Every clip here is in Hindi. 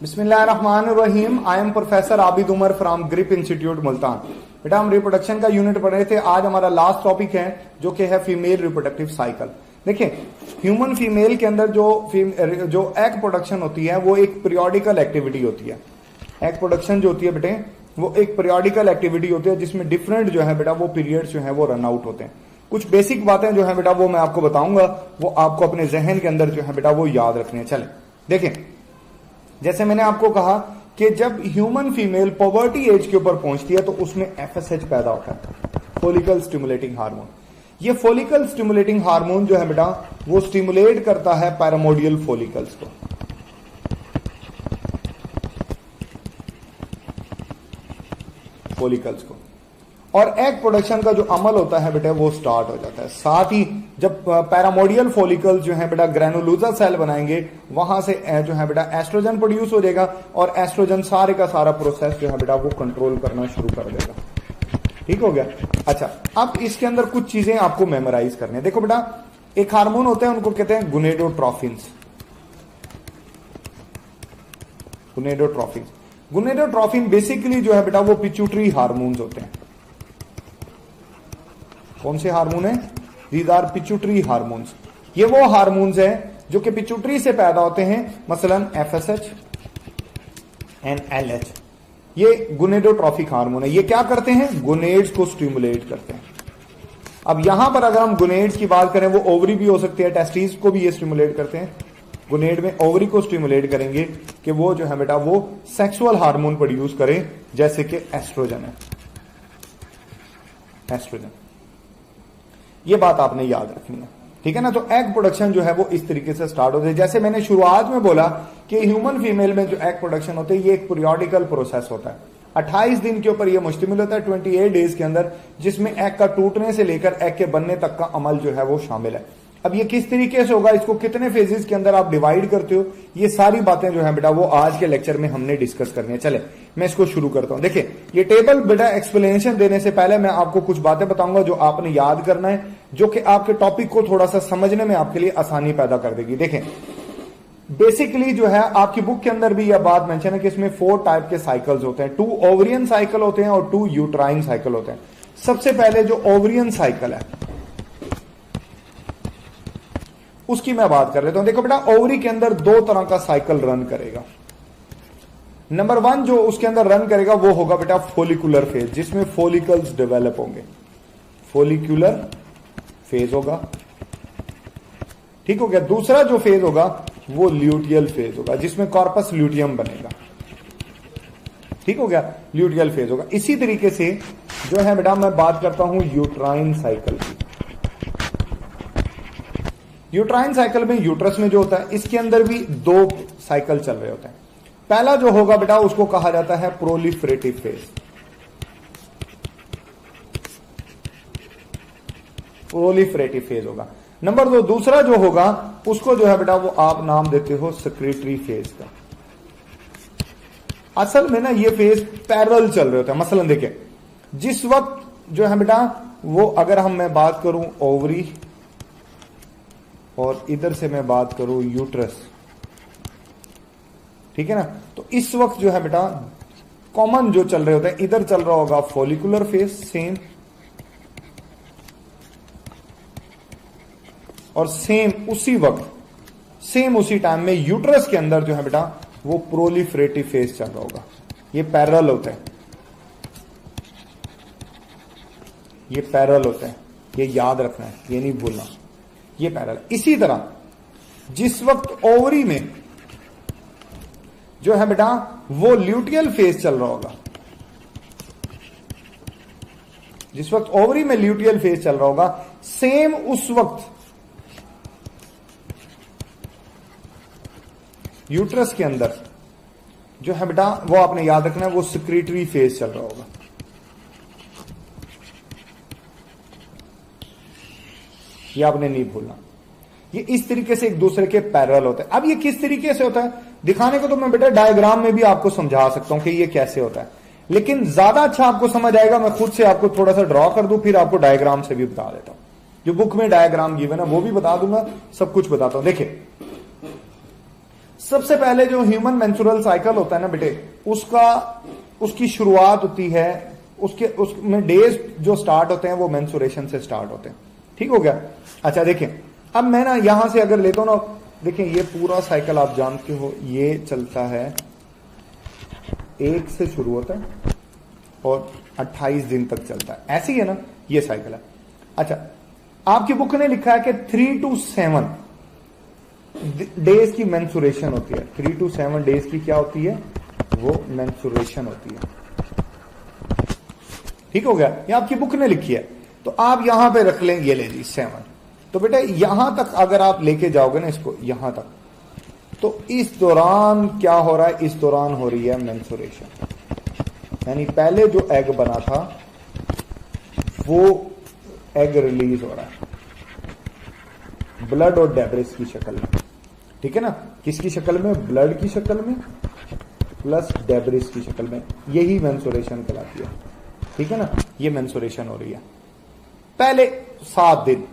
बिस्मिल्लाहिर्रहमानिर्रहीम। I am professor Abid Umar from Grip Institute Multan. बेटा हम रिप्रोडक्शन का यूनिट पढ़ रहे थे। आज हमारा लास्ट टॉपिक है जो कि है फीमेल रिप्रोडक्टिव साइकिल। देखिए ह्यूमन फीमेल के अंदर जो एग प्रोडक्शन होती है वो एक पीरियोडिकल एक्टिविटी होती है। एग प्रोडक्शन जो होती है बेटे वो एक पीरियोडिकल एक्टिविटी होती है जिसमें डिफरेंट जो है बेटा वो पीरियड्स जो है वो रन आउट होते हैं। कुछ बेसिक बातें जो है बेटा वो मैं आपको बताऊंगा, वो आपको अपने जहन के अंदर जो है बेटा वो याद रखनी है। चले देखिए, जैसे मैंने आपको कहा कि जब ह्यूमन फीमेल पॉवर्टी एज के ऊपर पहुंचती है तो उसमें एफएसएच पैदा होता है, फॉलिकल स्टिमुलेटिंग हार्मोन। ये फॉलिकल स्टिमुलेटिंग हार्मोन जो है बेटा वो स्टिमुलेट करता है पैरामोडियल फॉलिकल्स को। फॉलिकल्स को और एग प्रोडक्शन का जो अमल होता है बेटा वो स्टार्ट हो जाता है। साथ ही जब पैरामोडियल फॉलिकल्स जो है बेटा ग्रैनुलोसा सेल बनाएंगे वहां से जो है बेटा एस्ट्रोजन प्रोड्यूस हो जाएगा और एस्ट्रोजन सारे का सारा प्रोसेस जो है बेटा वो कंट्रोल करना शुरू कर देगा। ठीक हो गया। अच्छा, अब इसके अंदर कुछ चीजें आपको मेमोराइज करनी है। देखो बेटा एक हार्मोन होते हैं उनको कहते हैं गुनेडोट्रोफिन्स। गुनेडोट्रोफिन बेसिकली जो है बेटा वो पिट्यूटरी हार्मोन्स होते हैं। कौन से हार्मोन है? These are pituitary hormones. ये वो हार्मोन्स हैं जो कि पिट्यूटरी से पैदा होते हैं, मसलन एफएसएच एंड एलएच। ये गुनेडोट्रोफिक हार्मोन है। ये क्या करते हैं? गुनेड्स को स्टिमुलेट करते हैं। अब यहां पर अगर हम गुनेड्स की बात करें, वो ओवरी भी हो सकती है, टेस्टिस को भी ये स्टिमुलेट करते हैं। गुनेड में ओवरी को स्टिमुलेट करेंगे कि वो जो है बेटा वो सेक्सुअल हार्मोन प्रोड्यूस करें, जैसे कि एस्ट्रोजन है। एस्ट्रोजन, ये बात आपने याद रखनी है, ठीक है ना। तो एग प्रोडक्शन जो है वो इस तरीके से स्टार्ट होती है। जैसे मैंने शुरुआत में बोला कि ह्यूमन फीमेल में जो एग प्रोडक्शन होते हैं ये एक पीरियोडिकल प्रोसेस होता है। 28 दिन के ऊपर ये मुश्तमिल होता है, 28 डेज के अंदर, जिसमें एग का टूटने से लेकर एग के बनने तक का अमल जो है वो शामिल है। अब ये किस तरीके से होगा, इसको कितने फेजेस के अंदर आप डिवाइड करते हो, ये सारी बातें जो है बेटा वो आज के लेक्चर में हमने डिस्कस करनी है। चले मैं इसको शुरू करता हूं। देखिए ये टेबल बेटा एक्सप्लेनेशन देने से पहले मैं आपको कुछ बातें बताऊंगा जो आपने याद करना है, जो कि आपके टॉपिक को थोड़ा सा समझने में आपके लिए आसानी पैदा कर देगी। देखें बेसिकली जो है आपकी बुक के अंदर भी यह बात मेंशन है कि इसमें 4 टाइप के साइकिल्स होते हैं। 2 ओवरियन साइकिल होते हैं और 2 यूट्राइन साइकिल होते हैं। सबसे पहले जो ओवरियन साइकिल है उसकी मैं बात कर लेता हूं। देखो बेटा ओवरी के अंदर 2 तरह का साइकिल रन करेगा। नंबर 1 जो उसके अंदर रन करेगा वो होगा बेटा फोलिकुलर फेज, जिसमें फोलिकल्स डेवलप होंगे। फोलिकुलर फेज होगा, ठीक हो गया। दूसरा जो फेज होगा वो ल्यूटियल फेज होगा, जिसमें कॉर्पस ल्यूटियम बनेगा। ठीक हो गया, ल्यूटियल फेज होगा। इसी तरीके से जो है बेटा मैं बात करता हूं यूट्राइन साइकिल की। यूट्राइन साइकिल में यूट्रस में जो होता है इसके अंदर भी 2 साइकिल चल रहे होते हैं। पहला जो होगा बेटा उसको कहा जाता है प्रोलिफरेटिव फेज। प्रोलिफरेटिव फेज होगा। नंबर 2 दूसरा जो होगा उसको जो है बेटा वो आप नाम देते हो सेक्रेटरी फेज का। असल में ना ये फेज पैरेलल चल रहे होते हैं। मसलन देखिए जिस वक्त जो है बेटा वो अगर मैं बात करूं ओवरी और इधर से मैं बात करूं यूट्रस, ठीक है ना, तो इस वक्त जो है बेटा कॉमन जो चल रहे होते हैं, इधर चल रहा होगा फॉलिकुलर फेज सेम, और सेम उसी वक्त सेम उसी टाइम में यूट्रस के अंदर जो है बेटा वो प्रोलिफरेटिव फेज चल रहा होगा। ये पैरेलल होता है, ये पैरेलल होता है, ये याद रखना है, ये नहीं भूलना, ये पैरेलल। इसी तरह जिस वक्त ओवरी में जो है बेटा वो ल्यूटियल फेज चल रहा होगा, जिस वक्त ओवरी में ल्यूटियल फेज चल रहा होगा, सेम उस वक्त यूट्रस के अंदर जो है बेटा वो आपने याद रखना है वो सेक्रेटरी फेज चल रहा होगा। ये आपने नहीं भूलना। ये इस तरीके से एक दूसरे के पैरेलल होते हैं। अब ये किस तरीके से होता है दिखाने को तो मैं बेटा डायग्राम में भी आपको समझा सकता हूं कि ये कैसे होता है, लेकिन ज्यादा अच्छा आपको समझ आएगा मैं खुद से आपको थोड़ा सा ड्रॉ कर दूं, फिर आपको डायग्राम से भी बता देता हूं। जो बुक में डायग्राम गिवन है वो भी बता दूंगा, सब कुछ बताता हूं। देखिए सबसे पहले जो ह्यूमन मेंस्ट्रुअल साइकिल होता है ना बेटे, उसकी शुरुआत होती है, उसमें डेज जो स्टार्ट होते हैं वो मेंस्ट्रुएशन से स्टार्ट होते हैं। ठीक हो गया। अच्छा देखिए, अब मैं ना यहां से अगर लेता हूं ना, देखिए ये पूरा साइकिल आप जानते हो, ये चलता है 1 से शुरू होता है और 28 दिन तक चलता है, ऐसी है ना, ये साइकिल है। अच्छा, आपकी बुक ने लिखा है कि 3 to 7 डेज की मेंस्ट्रुएशन होती है। 3 to 7 डेज की क्या होती है, वो मेंस्ट्रुएशन होती है। ठीक हो गया, ये आपकी बुक ने लिखी है, तो आप यहां पे रख लें, ये ले जी 7। तो बेटा यहां तक अगर आप लेके जाओगे ना इसको यहां तक, तो इस दौरान क्या हो रहा है, इस दौरान हो रही है मेंस्ट्रुएशन, यानी पहले जो एग बना था वो एग रिलीज हो रहा है ब्लड और डेब्रिस की शक्ल में। ठीक है ना, किसकी शक्ल में, ब्लड की शक्ल में प्लस डेब्रिस की शक्ल में, यही मेंस्ट्रुएशन कहलाती है। ठीक है ना, ये मेंस्ट्रुएशन हो रही है पहले 7 दिन।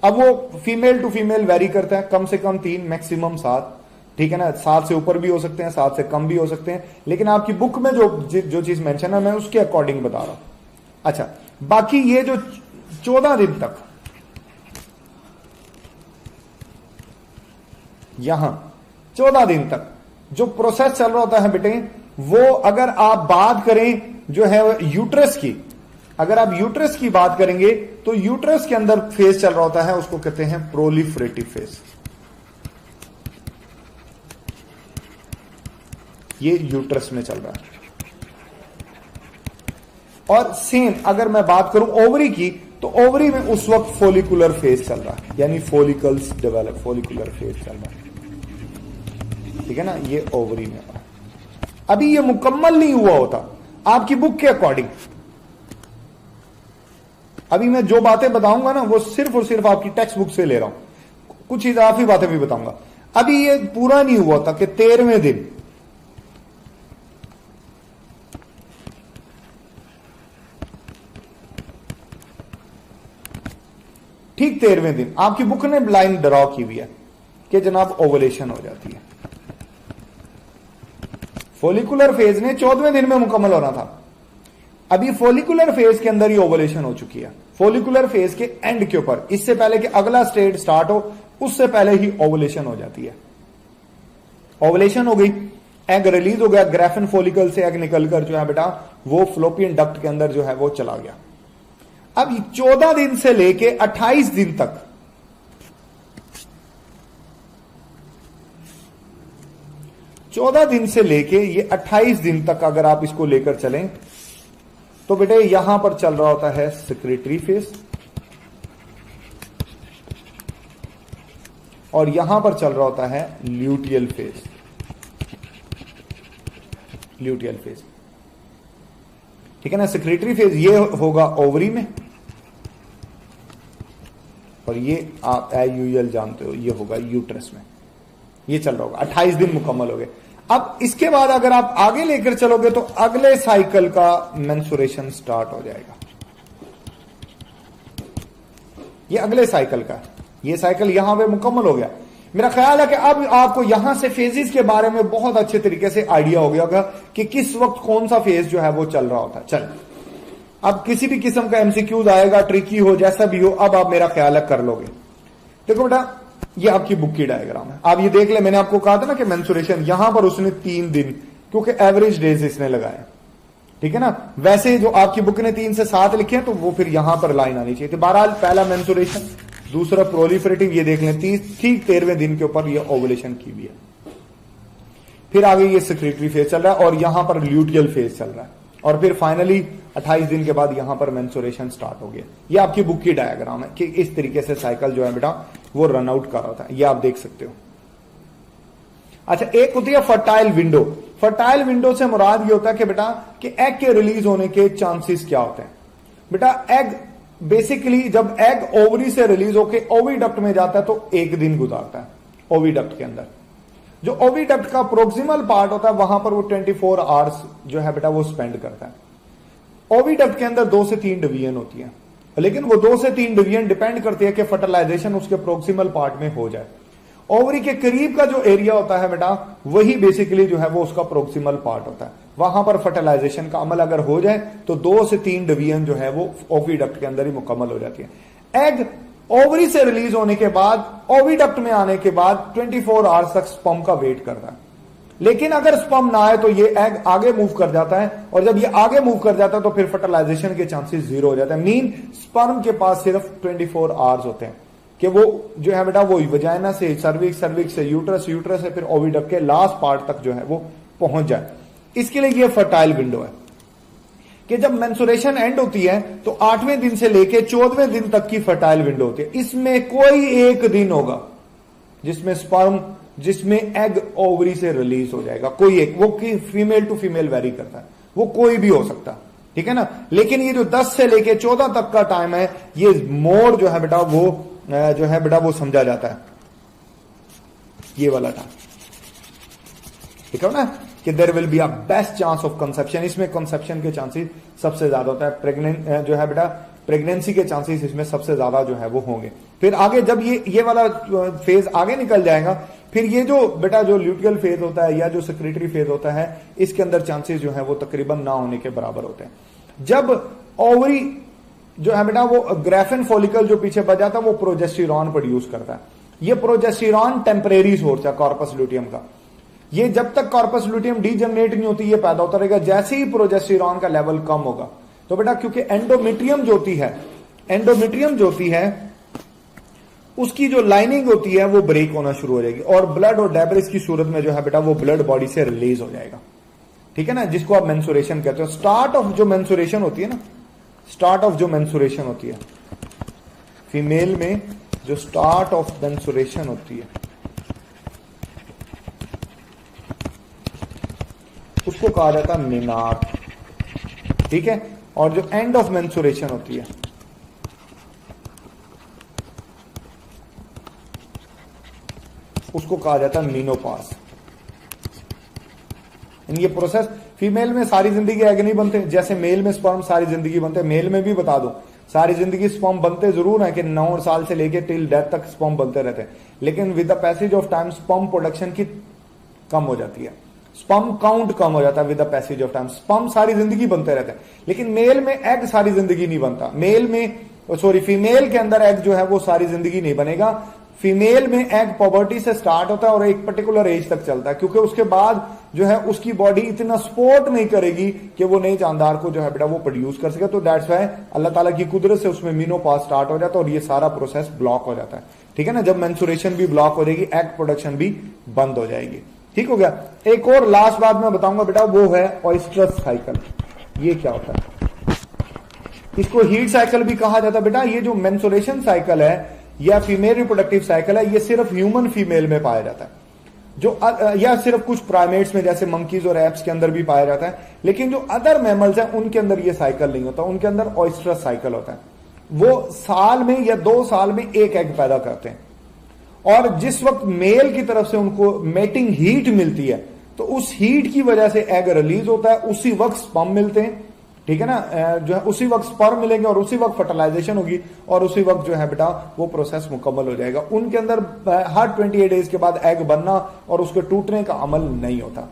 अब वो फीमेल टू फीमेल वेरी करता है, कम से कम 3 मैक्सिमम 7। ठीक है ना, 7 से ऊपर भी हो सकते हैं, 7 से कम भी हो सकते हैं, लेकिन आपकी बुक में जो चीज मेंशन है मैं उसके अकॉर्डिंग बता रहा हूं। अच्छा, बाकी ये जो 14 दिन तक यहां 14 दिन तक जो प्रोसेस चल रहा होता है बेटे, वो अगर आप बात करें जो है यूट्रस की, अगर आप यूट्रस की बात करेंगे तो यूट्रस के अंदर फेज चल रहा होता है, उसको कहते हैं प्रोलिफरेटिव फेज। ये यूट्रस में चल रहा है। और सेम अगर मैं बात करूं ओवरी की, तो ओवरी में उस वक्त फोलिकुलर फेज चल रहा है, यानी फोलिकल्स डेवलप, फोलिकुलर फेज चल रहा है। ठीक है ना, ये ओवरी में हो रहा है। अभी ये मुकम्मल नहीं हुआ होता आपकी बुक के अकॉर्डिंग। अभी मैं जो बातें बताऊंगा ना वो सिर्फ और सिर्फ आपकी टेक्स्ट बुक से ले रहा हूं, कुछ इजाफी बातें भी बताऊंगा। अभी ये पूरा नहीं हुआ था कि 13वें दिन ठीक 13वें दिन आपकी बुक ने लाइन ड्रॉ की हुई है कि जनाब ओवुलेशन हो जाती है। फोलिकुलर फेज ने 14वें दिन में मुकम्मल होना था, अभी फोलिकुलर फेज के अंदर ही ओवुलेशन हो चुकी है। फोलिकुलर फेज के एंड के ऊपर, इससे पहले कि अगला स्टेज स्टार्ट हो उससे पहले ही ओवुलेशन हो जाती है। ओवुलेशन हो गई, एग रिलीज हो गया, ग्रेफिन फोलिकल से एग निकलकर जो है बेटा वो फ्लोपियन डक्ट के अंदर जो है वो चला गया। अब 14 दिन से लेके 28 दिन तक से लेके ये 28 दिन तक अगर आप इसको लेकर चलें तो बेटे यहां पर चल रहा होता है सेक्रेटरी फेज और यहां पर चल रहा होता है ल्यूटियल फेज। ल्यूटियल फेज, ठीक है ना। सेक्रेटरी फेज ये होगा ओवरी में और ये आप यूएल जानते हो ये होगा यूट्रस में। ये चल रहा होगा, 28 दिन मुकम्मल हो गए। अब इसके बाद अगर आप आगे लेकर चलोगे तो अगले साइकिल का मेंस्ट्रुएशन स्टार्ट हो जाएगा। ये अगले साइकिल का, ये साइकिल यहां पे मुकम्मल हो गया। मेरा ख्याल है कि अब आपको यहां से फेजेस के बारे में बहुत अच्छे तरीके से आइडिया हो गया होगा कि किस वक्त कौन सा फेज जो है वो चल रहा होता है। चल, अब किसी भी किस्म का एमसीक्यूज आएगा, ट्रिकी हो जैसा भी हो, अब आप मेरा ख्याल है कर लोगे। देखो बेटा, ये आपकी बुक की डायग्राम है, आप ये देख ले। मैंने आपको कहा था ना कि मेंस्ट्रुएशन यहां पर उसने 3 दिन, क्योंकि एवरेज डेज इसने लगाए, ठीक है ना। वैसे जो आपकी बुक ने 3 से 7 लिखे हैं तो वो फिर यहां पर लाइन आनी चाहिए थी। बहरहाल पहला मेंस्ट्रुएशन, दूसरा प्रोलिफरेटिव, ये देख लें ठीक 13वें दिन के ऊपर ये ओवुलेशन की हुई है। फिर आगे ये सेक्रेटरी फेज चल रहा है और यहां पर ल्यूटियल फेज चल रहा है और फिर फाइनली 28 दिन के बाद यहां पर मेंस्ट्रुएशन स्टार्ट हो गया। ये आपकी बुक की डायग्राम है कि इस तरीके से साइकिल जो है बेटा वो रन आउट कर रहा था, ये आप देख सकते हो। अच्छा, एक होती है फर्टाइल विंडो। फर्टाइल विंडो से मुराद ये होता है कि बेटा कि एग के रिलीज होने के चांसेस क्या होते हैं। बेटा एग बेसिकली जब एग ओवरी से रिलीज होकर ओविडक्ट में जाता है तो 1 दिन गुजारता है ओविडक्ट के अंदर। जो ओविडक्ट का प्रोक्सिमल पार्ट होता है वहां पर वो 24 आवर्स जो है बेटा वो स्पेंड करता है। ओविडक्ट के अंदर 2 से 3 डिवीजन होती है, लेकिन वो 2 से 3 डिवीजन डिपेंड करती है कि फर्टिलाइजेशन उसके प्रोक्सिमल पार्ट में हो जाए। ओवरी के करीब का जो एरिया होता है बेटा, वही बेसिकली जो है वो उसका प्रोक्सिमल पार्ट होता है। वहां पर फर्टिलाइजेशन का अमल अगर हो जाए तो 2 से 3 डिवीजन जो है वो ओविडक्ट के अंदर ही मुकम्मल हो जाती है। एग ओवरी से रिलीज होने के बाद ओविडक्ट में आने के बाद 24 आवर्स तक स्पर्म का वेट करता है। लेकिन अगर स्पर्म ना आए तो ये एग आगे मूव कर जाता है, और जब ये आगे मूव कर जाता है तो फिर फर्टिलाइजेशन के चांसेस 0 हो जाते हैं। मीन स्पर्म के पास सिर्फ 24 आवर्स होते हैं कि वो जो है बेटा वो वजाइना से सर्विक्स, सर्विक्स से यूट्रस, यूट्रस से फिर ओविडक्ट के लास्ट पार्ट तक जो है वो पहुंच जाए। इसके लिए ये फर्टाइल विंडो है कि जब मेंसुरेशन एंड होती है तो 8वें दिन से लेके 14वें दिन तक की फर्टाइल विंडो होती है। इसमें कोई एक दिन होगा जिसमें एग ओवरी से रिलीज हो जाएगा, कोई एक, वो कि फीमेल टू फीमेल वेरी करता है, वो कोई भी हो सकता है, ठीक है ना। लेकिन ये जो 10 से लेके 14 तक का टाइम है, ये मोर जो है बेटा वो समझा जाता है, ये वाला टाइम, ठीक है ना, कि there will be a best chance of conception. इसमें कंसेप्शन के चांसेस सबसे ज्यादा होता है। प्रेगनेंसी के चांसेस इसमें सबसे ज्यादा जो है वो होंगे। फिर आगे जब ये वाला फेज आगे निकल जाएगा, फिर ये जो बेटा जो ल्यूटियल फेज होता है या जो सेक्रेटरी फेज होता है, इसके अंदर चांसेस जो है वो तकरीबन ना होने के बराबर होते हैं। जब ओवरी जो है बेटा वो ग्रेफिन फॉलिकल जो पीछे बच जाता है वो प्रोजेस्टेरॉन प्रोड्यूस करता है। ये प्रोजेस्टेरॉन टेम्परेरी सोर्स है कॉर्पस ल्यूटियम का। ये जब तक कॉर्पस ल्यूटियम डीजनरेट नहीं होती ये पैदा होता रहेगा। जैसे ही प्रोजेस्टेरॉन का लेवल कम होगा तो बेटा क्योंकि एंडोमेट्रियम जो होती है उसकी जो लाइनिंग होती है वो ब्रेक होना शुरू हो जाएगी और ब्लड और डेब्रिस की सूरत में जो है बेटा वो ब्लड बॉडी से रिलीज हो जाएगा, ठीक है ना, जिसको आप मेंसुरेशन कहते हो। स्टार्ट ऑफ जो मेंसुरेशन होती है फीमेल में, जो स्टार्ट ऑफ मेंसुरेशन होती है उसको कहा जाता है मेनार्क, ठीक है। और जो एंड ऑफ मेंसुरेशन होती है उसको कहा जाता है मीनोपास। ये प्रोसेस फीमेल में सारी जिंदगी एग नहीं बनते, जैसे मेल में स्पर्म सारी जिंदगी बनते। मेल में भी बता दो सारी जिंदगी स्पर्म बनते जरूर है कि 9 साल से लेके टिल डेथ तक स्पर्म बनते रहते हैं, लेकिन with the passage of time sperm production की कम हो जाती है, स्पर्म काउंट कम हो जाता है with the passage of time. Sperm सारी जिंदगी बनते रहते हैं, लेकिन मेल में एग सारी जिंदगी नहीं बनता। फीमेल के अंदर एग जो है वो सारी जिंदगी नहीं बनेगा। फीमेल में एग पॉवर्टी से स्टार्ट होता है और एक पर्टिकुलर एज तक चलता है, क्योंकि उसके बाद जो है उसकी बॉडी इतना सपोर्ट नहीं करेगी कि वो नए जानदार को जो है बेटा वो प्रोड्यूस कर सके। तो दैट्स वाई अल्लाह ताला की कुदरत से उसमें मीनोपाज स्टार्ट हो जाता है और ये सारा प्रोसेस ब्लॉक हो जाता है, ठीक है ना। जब मेंसुरेशन भी ब्लॉक हो जाएगी, एग प्रोडक्शन भी बंद हो जाएगी, ठीक हो गया। एक और लास्ट बात मैं बताऊंगा बेटा, वो है ऑयस्ट्रस साइकिल। ये क्या होता है? इसको हीट साइकिल भी कहा जाता है बेटा। ये जो मेंसुरेशन साइकिल है या फीमेल रिप्रोडक्टिव साइकिल है, ये सिर्फ ह्यूमन फीमेल में पाया जाता है, या सिर्फ कुछ प्राइमेट्स में जैसे मंकीज और एप्स के अंदर भी पाया जाता है, लेकिन जो अदर मैमल्स हैं उनके अंदर ये साइकिल नहीं होता। उनके अंदर ऑयस्ट्रस साइकिल होता है। वो साल में या 2 साल में एक एग पैदा करते हैं, और जिस वक्त मेल की तरफ से उनको मेटिंग हीट मिलती है तो उस हीट की वजह से एग रिलीज होता है, उसी वक्त स्पर्म मिलते हैं, ठीक है ना, जो है उसी वक्त स्पर्म मिलेंगे और उसी वक्त फर्टिलाइजेशन होगी और उसी वक्त जो है बेटा वो प्रोसेस मुकम्मल हो जाएगा। उनके अंदर हर 28 डेज के बाद एग बनना और उसके टूटने का अमल नहीं होता,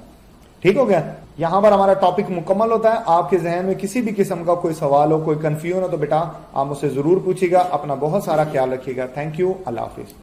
ठीक हो गया। यहां पर हमारा टॉपिक मुकम्मल होता है। आपके जहन में किसी भी किस्म का कोई सवाल हो, कोई कंफ्यूजन हो तो बेटा आप मुझसे जरूर पूछिएगा। अपना बहुत सारा ख्याल रखिएगा। Thank you, Allah Hafiz.